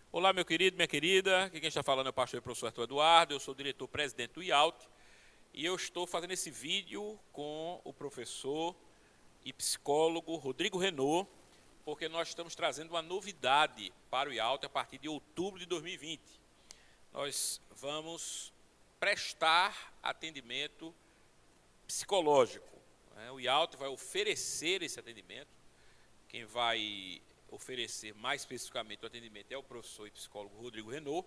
Olá, meu querido, minha querida. Aqui quem está falando é o pastor e professor Arthur Eduardo. Eu sou diretor-presidente do IALT e eu estou fazendo esse vídeo com o professor e psicólogo Rodrigo Renaud, porque nós estamos trazendo uma novidade para o IALT a partir de outubro de 2020. Nós vamos prestar atendimento psicológico. O IALT vai oferecer esse atendimento. Quem vai oferecer mais especificamente o atendimento é o professor e psicólogo Rodrigo Renaud.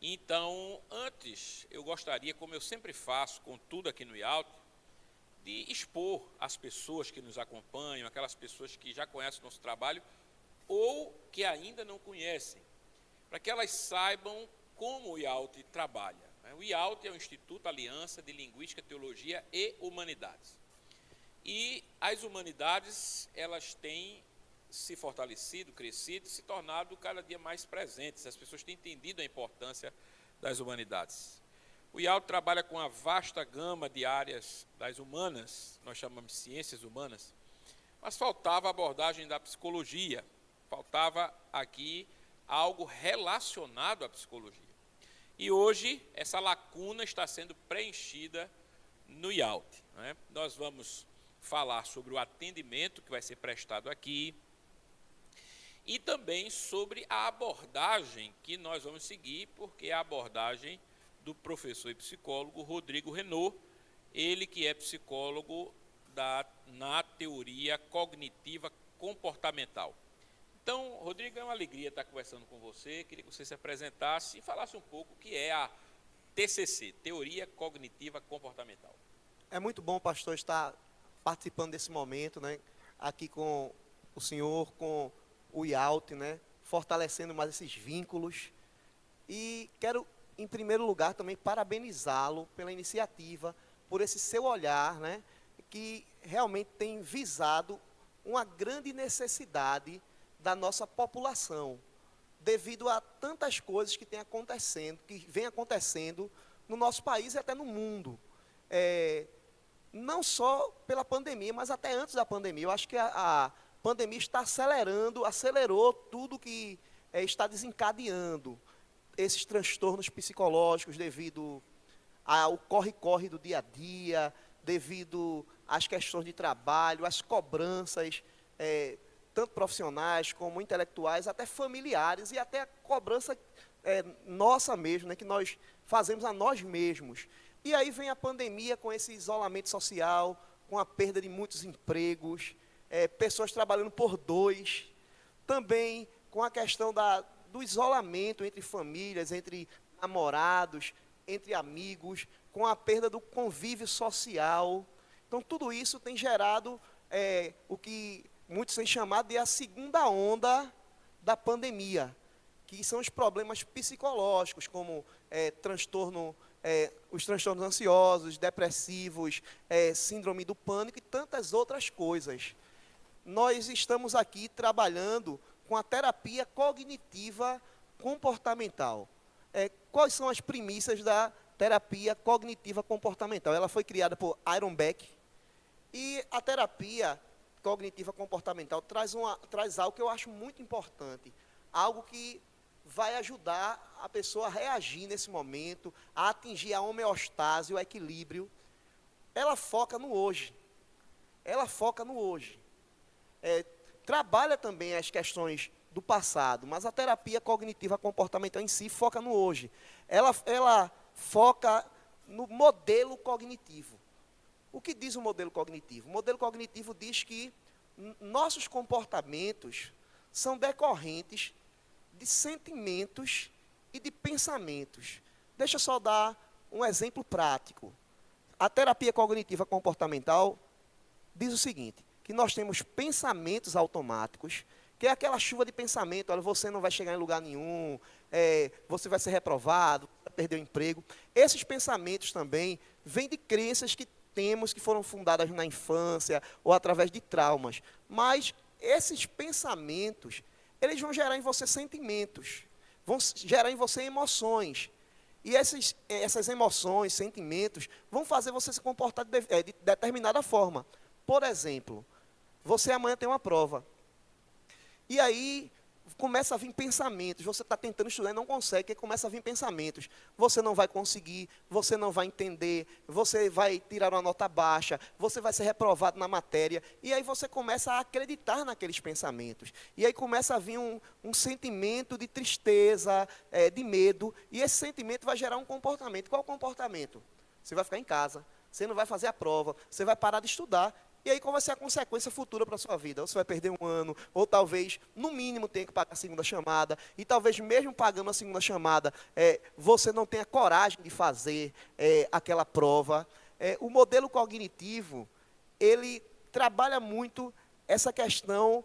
Então, antes, eu gostaria, como eu sempre faço com tudo aqui no IALT, de expor as pessoas que nos acompanham, aquelas pessoas que já conhecem o nosso trabalho ou que ainda não conhecem, para que elas saibam como o IALT trabalha. O IALT é o Instituto Aliança de Linguística, Teologia e Humanidades. E as humanidades, elas têm se fortalecido, crescido, se tornado cada dia mais presentes. As pessoas têm entendido a importância das humanidades. O IALT trabalha com a vasta gama de áreas das humanas, nós chamamos de ciências humanas, mas faltava a abordagem da psicologia, faltava aqui algo relacionado à psicologia. E hoje, essa lacuna está sendo preenchida no IALT. Nós vamos falar sobre o atendimento que vai ser prestado aqui e também sobre a abordagem que nós vamos seguir, porque é a abordagem do professor e psicólogo Rodrigo Renaud, ele que é psicólogo na teoria cognitiva comportamental. Então, Rodrigo, é uma alegria estar conversando com você, queria que você se apresentasse e falasse um pouco o que é a TCC, Teoria Cognitiva Comportamental. É muito bom, pastor, estar participando desse momento, né? Aqui com o senhor, com o IALT, né? Fortalecendo mais esses vínculos. E quero, em primeiro lugar, também parabenizá-lo pela iniciativa, por esse seu olhar, né? Que realmente tem visado uma grande necessidade da nossa população, devido a tantas coisas que vem acontecendo no nosso país e até no mundo. Não só pela pandemia, mas até antes da pandemia. Eu acho que a pandemia está acelerou tudo que está desencadeando esses transtornos psicológicos devido ao corre-corre do dia a dia, devido às questões de trabalho, às cobranças, tanto profissionais como intelectuais, até familiares e até a cobrança nossa mesmo, né, que nós fazemos a nós mesmos. E aí vem a pandemia com esse isolamento social, com a perda de muitos empregos, pessoas trabalhando por dois, também com a questão do isolamento entre famílias, entre namorados, entre amigos, com a perda do convívio social. Então, tudo isso tem gerado o que muitos têm chamado de a segunda onda da pandemia, que são os problemas psicológicos, como os transtornos ansiosos, depressivos, síndrome do pânico e tantas outras coisas. Nós estamos aqui trabalhando com a terapia cognitiva comportamental. Quais são as premissas da terapia cognitiva comportamental? Ela foi criada por Aaron Beck e a terapia cognitiva comportamental traz algo que eu acho muito importante, algo que vai ajudar a pessoa a reagir nesse momento, a atingir a homeostase, o equilíbrio. Ela foca no hoje. Trabalha também as questões do passado, mas a terapia cognitiva comportamental em si foca no hoje. Ela foca no modelo cognitivo. O que diz o modelo cognitivo? O modelo cognitivo diz que nossos comportamentos são decorrentes de sentimentos e de pensamentos. Deixa eu só dar um exemplo prático. A terapia cognitiva comportamental diz o seguinte, que nós temos pensamentos automáticos, que é aquela chuva de pensamento, olha, você não vai chegar em lugar nenhum, você vai ser reprovado, vai perder o emprego. Esses pensamentos também vêm de crenças que temos, que foram fundadas na infância ou através de traumas. Mas esses pensamentos, eles vão gerar em você sentimentos, vão gerar em você emoções. E essas emoções, sentimentos, vão fazer você se comportar de determinada forma. Por exemplo, você amanhã tem uma prova. E aí, começa a vir pensamentos, você está tentando estudar e não consegue, porque começa a vir pensamentos. Você não vai conseguir, você não vai entender, você vai tirar uma nota baixa, você vai ser reprovado na matéria, e aí você começa a acreditar naqueles pensamentos. E aí começa a vir um sentimento de tristeza, de medo, e esse sentimento vai gerar um comportamento. Qual o comportamento? Você vai ficar em casa, você não vai fazer a prova, você vai parar de estudar. E aí, qual vai ser a consequência futura para a sua vida? Ou você vai perder um ano, ou talvez, no mínimo, tenha que pagar a segunda chamada, e talvez, mesmo pagando a segunda chamada, você não tenha coragem de fazer aquela prova. O modelo cognitivo, ele trabalha muito essa questão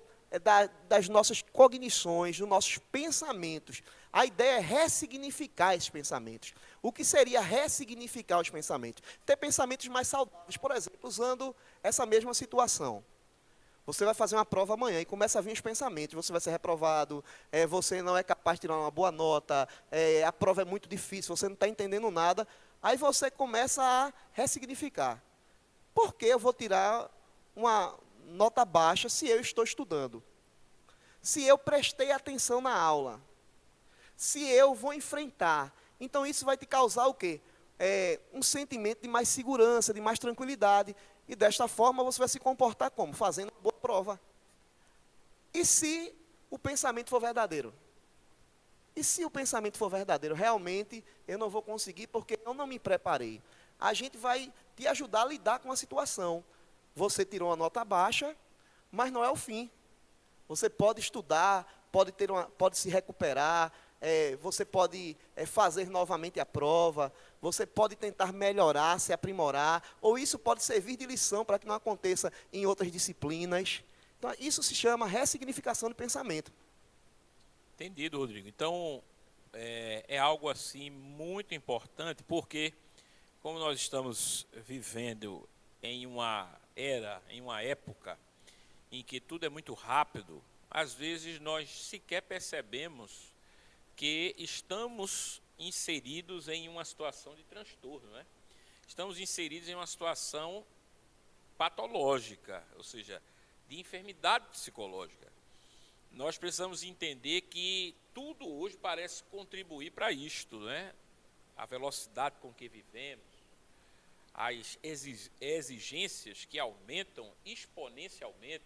das nossas cognições, dos nossos pensamentos. A ideia é ressignificar esses pensamentos. O que seria ressignificar os pensamentos? Ter pensamentos mais saudáveis, por exemplo, usando essa mesma situação. Você vai fazer uma prova amanhã e começa a vir os pensamentos, você vai ser reprovado, você não é capaz de tirar uma boa nota, a prova é muito difícil, você não está entendendo nada. Aí você começa a ressignificar. Por que eu vou tirar uma nota baixa se eu estou estudando? Se eu prestei atenção na aula? Se eu vou enfrentar? Então isso vai te causar o quê? Um sentimento de mais segurança, de mais tranquilidade. E desta forma você vai se comportar como? Fazendo uma boa prova. E se o pensamento for verdadeiro? E se o pensamento for verdadeiro? Realmente eu não vou conseguir porque eu não me preparei. A gente vai te ajudar a lidar com a situação. Você tirou uma nota baixa, mas não é o fim. Você pode estudar, pode se recuperar, você pode fazer novamente a prova, você pode tentar melhorar, se aprimorar, ou isso pode servir de lição para que não aconteça em outras disciplinas. Então, isso se chama ressignificação do pensamento. Entendido, Rodrigo. Então, é algo assim muito importante, porque como nós estamos vivendo em uma era, em uma época em que tudo é muito rápido, às vezes nós sequer percebemos que estamos inseridos em uma situação de transtorno, né? Estamos inseridos em uma situação patológica, ou seja, de enfermidade psicológica. Nós precisamos entender que tudo hoje parece contribuir para isto, né? A velocidade com que vivemos, as exigências que aumentam exponencialmente,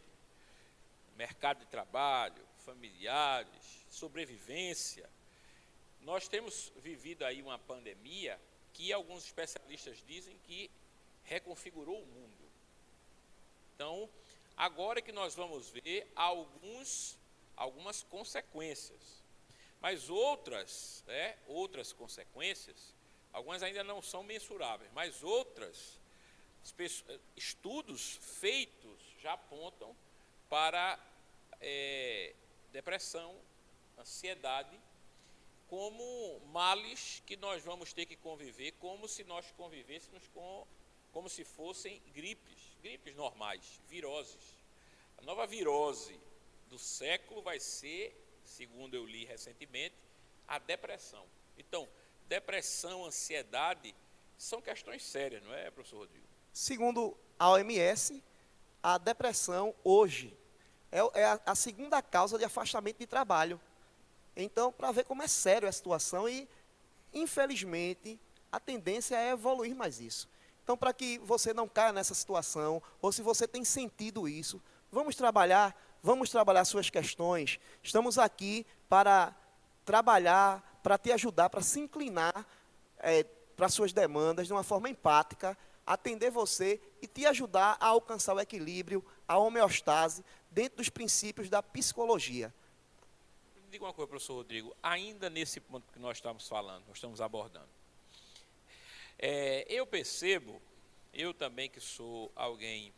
mercado de trabalho, familiares, sobrevivência. Nós temos vivido aí uma pandemia que alguns especialistas dizem que reconfigurou o mundo. Então, agora que nós vamos ver algumas consequências, mas outras consequências, algumas ainda não são mensuráveis, mas outras, estudos feitos já apontam para depressão, ansiedade, como males que nós vamos ter que conviver, como se nós convivêssemos como se fossem gripes normais, viroses. A nova virose do século vai ser, segundo eu li recentemente, a depressão. Então, depressão, ansiedade, são questões sérias, não é, professor Rodrigo? Segundo a OMS, a depressão hoje é a segunda causa de afastamento de trabalho. Então, para ver como é sério a situação e, infelizmente, a tendência é evoluir mais isso. Então, para que você não caia nessa situação, ou se você tem sentido isso, vamos trabalhar suas questões. Estamos aqui para trabalhar, para te ajudar, para se inclinar para suas demandas de uma forma empática, atender você e te ajudar a alcançar o equilíbrio, a homeostase, dentro dos princípios da psicologia. Diga uma coisa, professor Rodrigo, ainda nesse ponto que nós estamos falando, nós estamos abordando. Eu percebo, eu também que sou alguém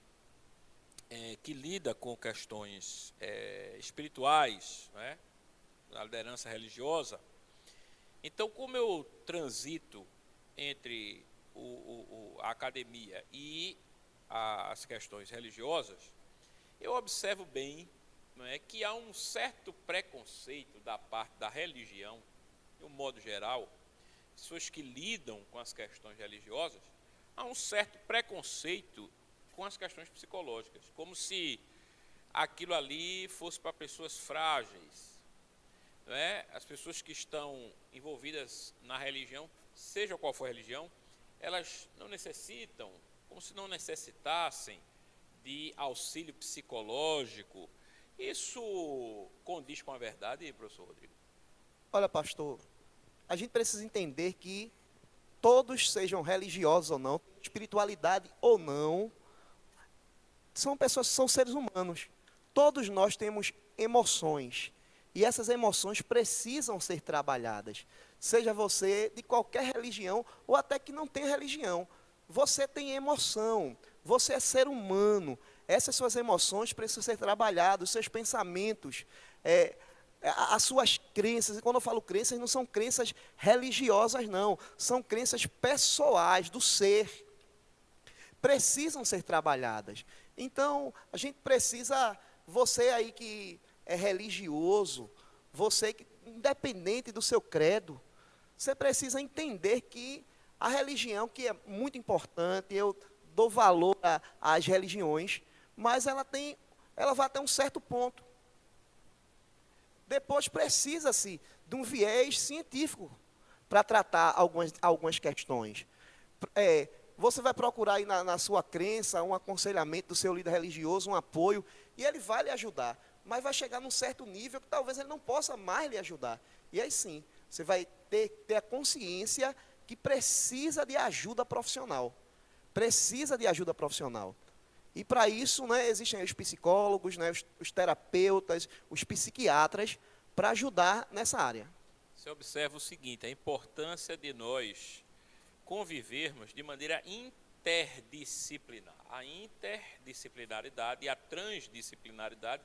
que lida com questões espirituais, né, na liderança religiosa, então como eu transito entre a academia e as questões religiosas, eu observo bem, não é, que há um certo preconceito da parte da religião, de um modo geral, pessoas que lidam com as questões religiosas, há um certo preconceito com as questões psicológicas, como se aquilo ali fosse para pessoas frágeis, não é? As pessoas que estão envolvidas na religião, seja qual for a religião, elas não necessitam, como se não necessitassem, de auxílio psicológico. Isso condiz com a verdade, professor Rodrigo? Olha, pastor, a gente precisa entender que todos, sejam religiosos ou não, espiritualidade ou não, são pessoas, são seres humanos. Todos nós temos emoções. E essas emoções precisam ser trabalhadas. Seja você de qualquer religião ou até que não tem religião. Você tem emoção. Você é ser humano. Essas suas emoções precisam ser trabalhadas, os seus pensamentos, as suas crenças. E quando eu falo crenças, não são crenças religiosas, não. São crenças pessoais, do ser. Precisam ser trabalhadas. Então, a gente precisa, você aí que é religioso, você que, independente do seu credo, você precisa entender que a religião, que é muito importante, eu dou valor às religiões, mas ela vai até um certo ponto. Depois precisa-se de um viés científico para tratar algumas questões. Você vai procurar aí na sua crença um aconselhamento do seu líder religioso, um apoio, e ele vai lhe ajudar. Mas vai chegar num certo nível que talvez ele não possa mais lhe ajudar. E aí sim, você vai ter a consciência que precisa de ajuda profissional. Precisa de ajuda profissional. E para isso, né, existem os psicólogos, né, os terapeutas, os psiquiatras, para ajudar nessa área. Você observa o seguinte, a importância de nós convivermos de maneira interdisciplinar. A interdisciplinaridade e a transdisciplinaridade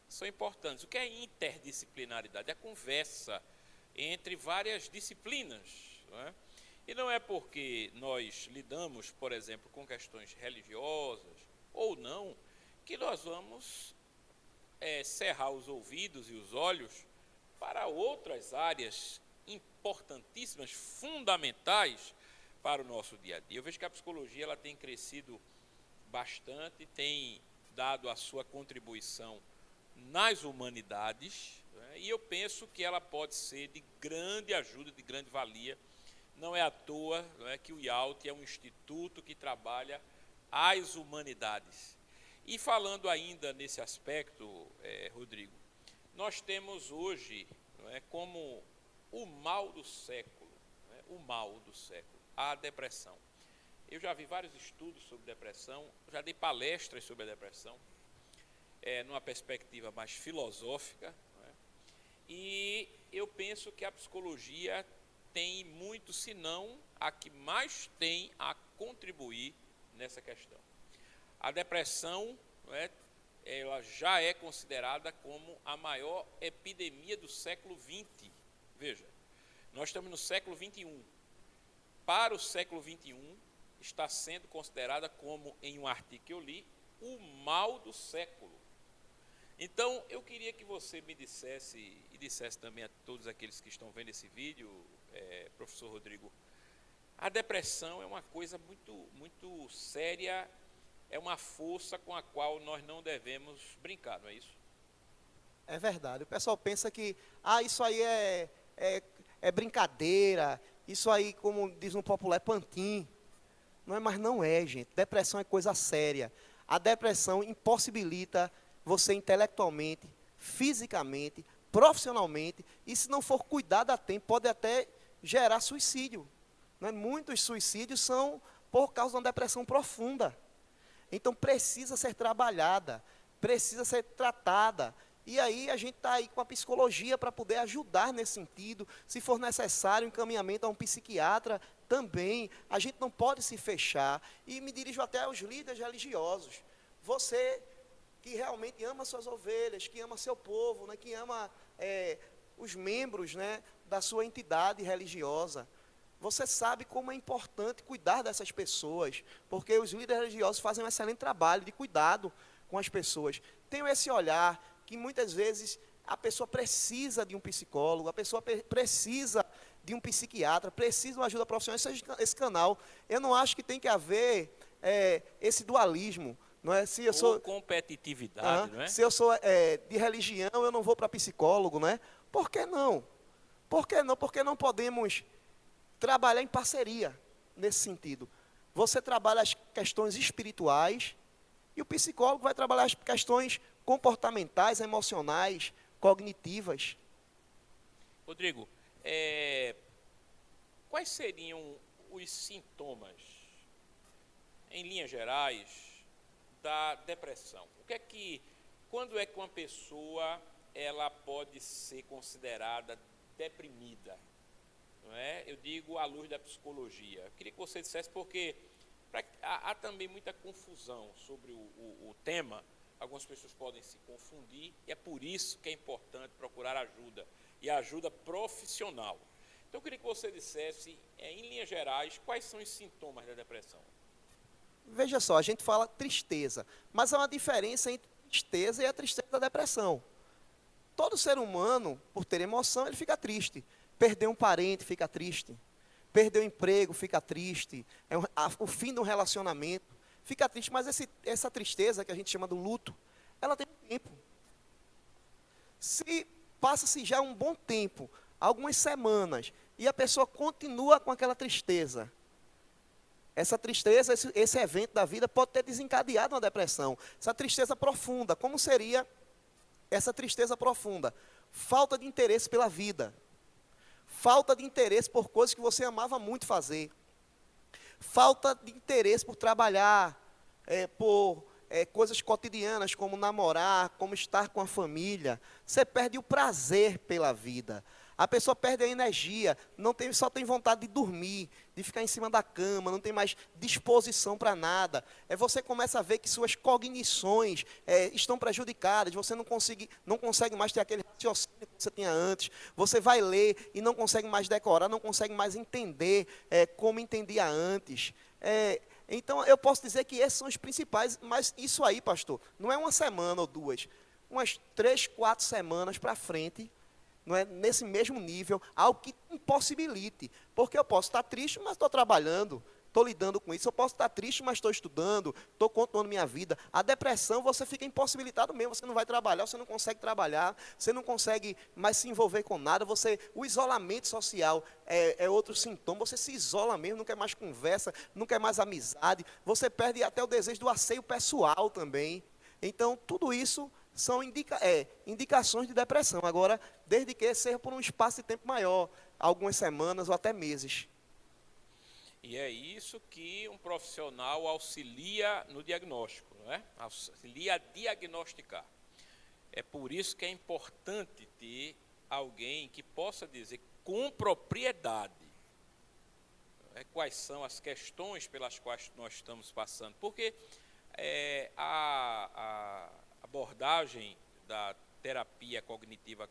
são importantes. O que é interdisciplinaridade? É a conversa entre várias disciplinas. Não é? E não é porque nós lidamos, por exemplo, com questões religiosas ou não, que nós vamos cerrar os ouvidos e os olhos para outras áreas importantíssimas, fundamentais para o nosso dia a dia. Eu vejo que a psicologia ela tem crescido bastante, tem dado a sua contribuição nas humanidades, né? E eu penso que ela pode ser de grande ajuda, de grande valia. Não é à toa, não é, que o IALT é um instituto que trabalha as humanidades. E falando ainda nesse aspecto, Rodrigo, nós temos hoje, não é, como o mal do século, não é, o mal do século, a depressão. Eu já vi vários estudos sobre depressão, já dei palestras sobre a depressão, numa perspectiva mais filosófica, não é? E eu penso que a psicologia tem muito, se não a que mais tem a contribuir nessa questão. A depressão, não é, ela já é considerada como a maior epidemia do século XX. Veja, nós estamos no século XXI. Para o século XXI, está sendo considerada como, em um artigo que eu li, o mal do século. Então, eu queria que você me dissesse, e dissesse também a todos aqueles que estão vendo esse vídeo, professor Rodrigo, a depressão é uma coisa muito, muito séria, é uma força com a qual nós não devemos brincar, não é isso? É verdade. O pessoal pensa que, isso aí é brincadeira, isso aí, como diz no popular, é pantim. Não é, mas não é, gente. Depressão é coisa séria. A depressão impossibilita você intelectualmente, fisicamente, profissionalmente, e se não for cuidado a tempo, pode até gerar suicídio. Né? Muitos suicídios são por causa de uma depressão profunda. Então precisa ser trabalhada, precisa ser tratada. E aí a gente está aí com a psicologia para poder ajudar nesse sentido. Se for necessário, encaminhamento a um psiquiatra também. A gente não pode se fechar. E me dirijo até aos líderes religiosos. Você que realmente ama suas ovelhas, que ama seu povo, né, que ama os membros, né, da sua entidade religiosa. Você sabe como é importante cuidar dessas pessoas, porque os líderes religiosos fazem um excelente trabalho de cuidado com as pessoas. Tenham esse olhar que muitas vezes a pessoa precisa de um psicólogo, a pessoa precisa de um psiquiatra, precisa de uma ajuda profissional. Esse canal, eu não acho que tem que haver esse dualismo. Não é? Se eu sou competitividade, não é? Se eu sou de religião, eu não vou para psicólogo, né? Por que não? Por que não? Porque não podemos trabalhar em parceria nesse sentido. Você trabalha as questões espirituais e o psicólogo vai trabalhar as questões comportamentais, emocionais, cognitivas. Rodrigo, quais seriam os sintomas, em linhas gerais, da depressão? Quando é que uma pessoa ela pode ser considerada deprimida? Não é? Eu digo à luz da psicologia. Eu queria que você dissesse, porque há também muita confusão sobre o tema. Algumas pessoas podem se confundir, e é por isso que é importante procurar ajuda, e ajuda profissional. Então, eu queria que você dissesse, em linhas gerais, quais são os sintomas da depressão. Veja só, a gente fala tristeza, mas há uma diferença entre tristeza e a tristeza da depressão. Todo ser humano, por ter emoção, ele fica triste. Perder um parente, fica triste. Perder o emprego, fica triste. O fim de um relacionamento, fica triste. Mas essa tristeza, que a gente chama do luto, ela tem um tempo. Se passa-se já um bom tempo, algumas semanas, e a pessoa continua com aquela tristeza, essa tristeza, esse evento da vida pode ter desencadeado uma depressão. Essa tristeza profunda, como seria essa tristeza profunda? Falta de interesse pela vida. Falta de interesse por coisas que você amava muito fazer. Falta de interesse por trabalhar, por coisas cotidianas, como namorar, como estar com a família. Você perde o prazer pela vida. A pessoa perde a energia, só tem vontade de dormir, de ficar em cima da cama, não tem mais disposição para nada. Você começa a ver que suas cognições estão prejudicadas, você não consegue mais ter aquele raciocínio que você tinha antes. Você vai ler e não consegue mais decorar, não consegue mais entender como entendia antes. Então, eu posso dizer que esses são os principais, mas isso aí, pastor, não é uma semana ou duas, umas 3, 4 semanas para frente, não é, nesse mesmo nível, algo que impossibilite. Porque eu posso estar triste, mas estou trabalhando, estou lidando com isso. Eu posso estar triste, mas estou estudando, estou continuando minha vida. A depressão, você fica impossibilitado mesmo. Você não vai trabalhar, você não consegue trabalhar, você não consegue mais se envolver com nada. O isolamento social é outro sintoma. Você se isola mesmo, não quer mais conversa, não quer mais amizade. Você perde até o desejo do asseio pessoal também. Então, tudo isso são indicações de depressão. Agora, desde que seja por um espaço de tempo maior, algumas semanas ou até meses. E é isso que um profissional auxilia no diagnóstico, não é? Auxilia a diagnosticar. É por isso que é importante ter alguém que possa dizer com propriedade quais são as questões pelas quais nós estamos passando. Porque a abordagem da terapia cognitiva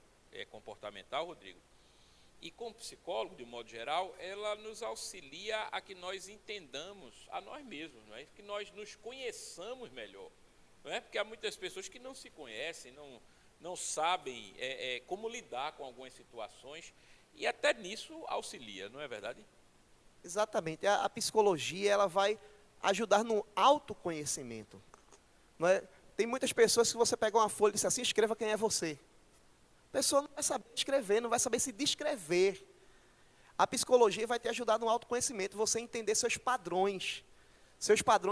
comportamental, Rodrigo, e como psicólogo, de um modo geral, ela nos auxilia a que nós entendamos a nós mesmos, não é? Que nós nos conheçamos melhor. Não é? Porque há muitas pessoas que não se conhecem, não sabem como lidar com algumas situações, e até nisso auxilia, não é verdade? Exatamente. A psicologia ela vai ajudar no autoconhecimento. Não é? Tem muitas pessoas que você pega uma folha e diz assim, escreva quem é você. A pessoa não vai saber escrever, não vai saber se descrever. A psicologia vai te ajudar no autoconhecimento, você entender seus padrões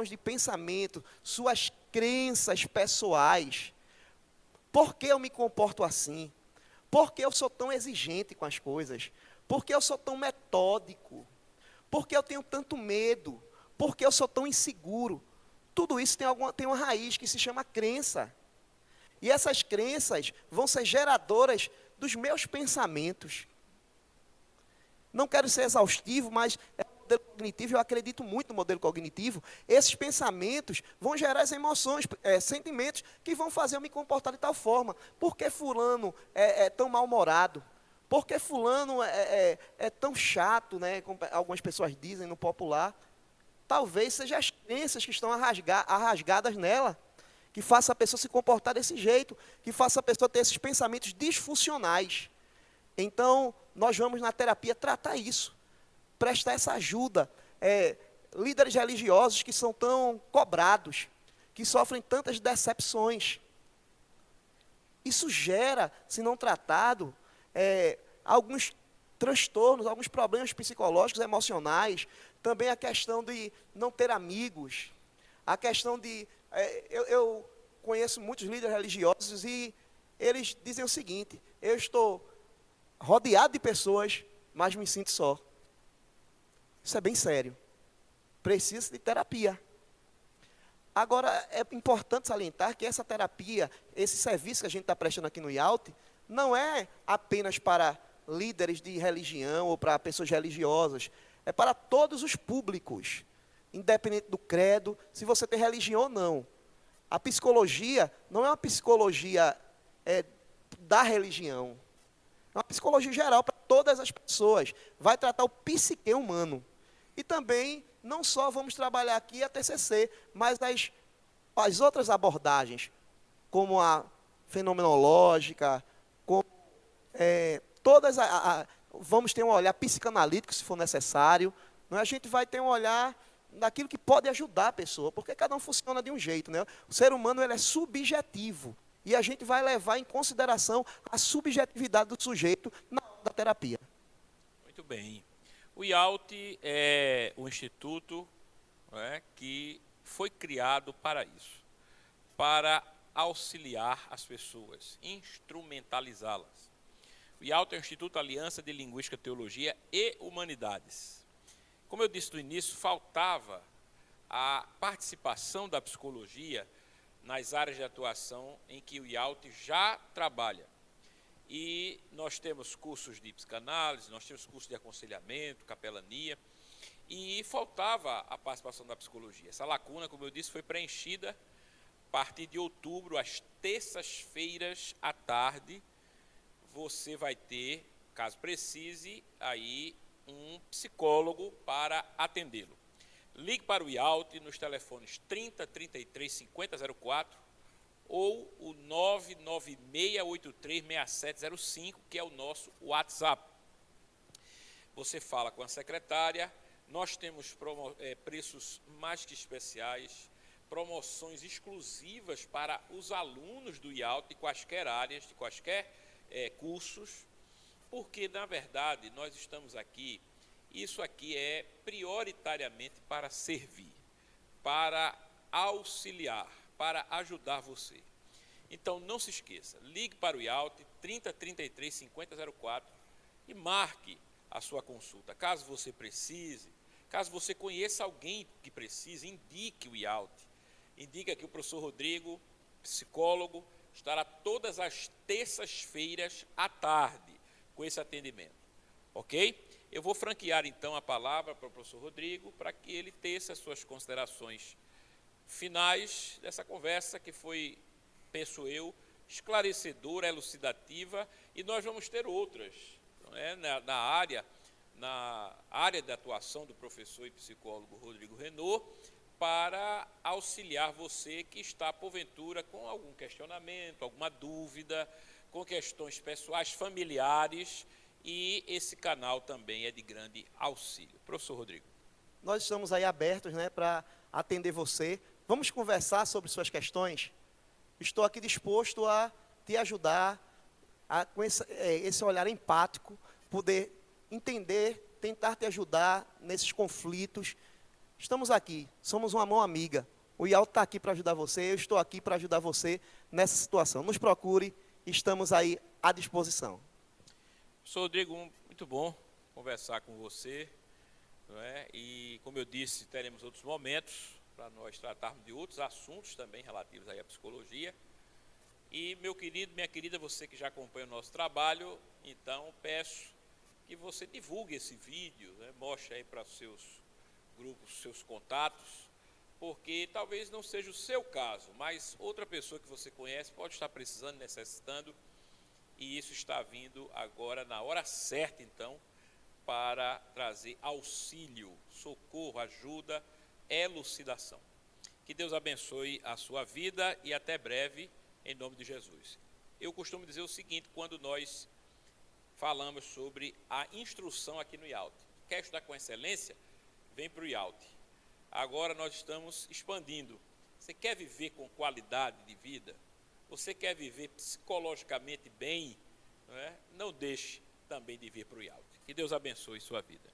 de pensamento, suas crenças pessoais. Por que eu me comporto assim? Por que eu sou tão exigente com as coisas? Por que eu sou tão metódico? Por que eu tenho tanto medo? Por que eu sou tão inseguro? Tudo isso tem uma raiz que se chama crença. E essas crenças vão ser geradoras dos meus pensamentos. Não quero ser exaustivo, mas é um modelo cognitivo, eu acredito muito no modelo cognitivo. Esses pensamentos vão gerar as emoções, sentimentos que vão fazer eu me comportar de tal forma. Por que fulano é tão mal-humorado? Por que fulano é tão chato, né, como algumas pessoas dizem no popular? Talvez sejam as crenças que estão arrasgadas nela, que faça a pessoa se comportar desse jeito, que faça a pessoa ter esses pensamentos disfuncionais. Então, nós vamos na terapia tratar isso, prestar essa ajuda. Líderes religiosos que são tão cobrados, que sofrem tantas decepções. Isso gera, se não tratado, alguns transtornos, alguns problemas psicológicos, emocionais, também a questão de não ter amigos, a questão de... eu conheço muitos líderes religiosos e eles dizem o seguinte: eu estou rodeado de pessoas, mas me sinto só. Isso é bem sério. Precisa de terapia. Agora, é importante salientar que essa terapia, esse serviço que a gente está prestando aqui no IALT, não é apenas para líderes de religião ou para pessoas religiosas. É para todos os públicos, independente do credo, se você tem religião ou não. A psicologia não é uma psicologia da religião. É uma psicologia geral para todas as pessoas. Vai tratar o psique humano. E também, não só vamos trabalhar aqui a TCC, mas as outras abordagens, como a fenomenológica, como vamos ter um olhar psicanalítico, se for necessário. Não é? A gente vai ter um olhar daquilo que pode ajudar a pessoa, porque cada um funciona de um jeito. Né? O ser humano ele é subjetivo, e a gente vai levar em consideração a subjetividade do sujeito na hora da terapia. Muito bem. O IALT é um instituto que foi criado para isso, para auxiliar as pessoas, instrumentalizá-las. O IALT é o Instituto Aliança de Linguística, Teologia e Humanidades. Como eu disse no início, faltava a participação da psicologia nas áreas de atuação em que o IALT já trabalha. E nós temos cursos de psicanálise, nós temos cursos de aconselhamento, capelania, e faltava a participação da psicologia. Essa lacuna, como eu disse, foi preenchida a partir de outubro, às terças-feiras à tarde. Você vai ter, caso precise, aí um psicólogo para atendê-lo. Ligue para o IALT nos telefones 30 33 50 04 ou o 996836705, que é o nosso WhatsApp. Você fala com a secretária. Nós temos preços mais que especiais, promoções exclusivas para os alunos do IALT de quaisquer áreas, de quaisquer cursos, porque, na verdade, nós estamos aqui, isso aqui é prioritariamente para servir, para auxiliar, para ajudar você. Então, não se esqueça, ligue para o IALT 30 33 50 04 e marque a sua consulta. Caso você precise, caso você conheça alguém que precise, indique o IALT. Indique aqui o professor Rodrigo, psicólogo, estará todas as terças-feiras à tarde com esse atendimento. Ok? Eu vou franquear então a palavra para o professor Rodrigo para que ele teça as suas considerações finais dessa conversa que foi, penso eu, esclarecedora, elucidativa, e nós vamos ter outras, não é? na área de atuação do professor e psicólogo Rodrigo Renaud, para auxiliar você que está, porventura, com algum questionamento, alguma dúvida, com questões pessoais, familiares, e esse canal também é de grande auxílio. Professor Rodrigo. Nós estamos aí abertos, né, para atender você. Vamos conversar sobre suas questões? Estou aqui disposto a te ajudar, com esse olhar empático, poder entender, tentar te ajudar nesses conflitos. Estamos aqui, somos uma mão amiga. O IALT está aqui para ajudar você, eu estou aqui para ajudar você nessa situação. Nos procure, estamos aí à disposição. Professor Rodrigo, muito bom conversar com você, não é? E, como eu disse, teremos outros momentos para nós tratarmos de outros assuntos também relativos aí à psicologia. E, meu querido, minha querida, você que já acompanha o nosso trabalho, então peço que você divulgue esse vídeo, né? Mostre aí para os seus grupos, seus contatos, porque talvez não seja o seu caso, mas outra pessoa que você conhece pode estar precisando, necessitando, e isso está vindo agora na hora certa, então, para trazer auxílio, socorro, ajuda, elucidação. Que Deus abençoe a sua vida e até breve, em nome de Jesus. Eu costumo dizer o seguinte, quando nós falamos sobre a instrução aqui no IALT. Quer estudar com excelência? Vem para o IALT. Agora nós estamos expandindo. Você quer viver com qualidade de vida? Você quer viver psicologicamente bem? não deixe também de vir para o IALT. Que Deus abençoe sua vida.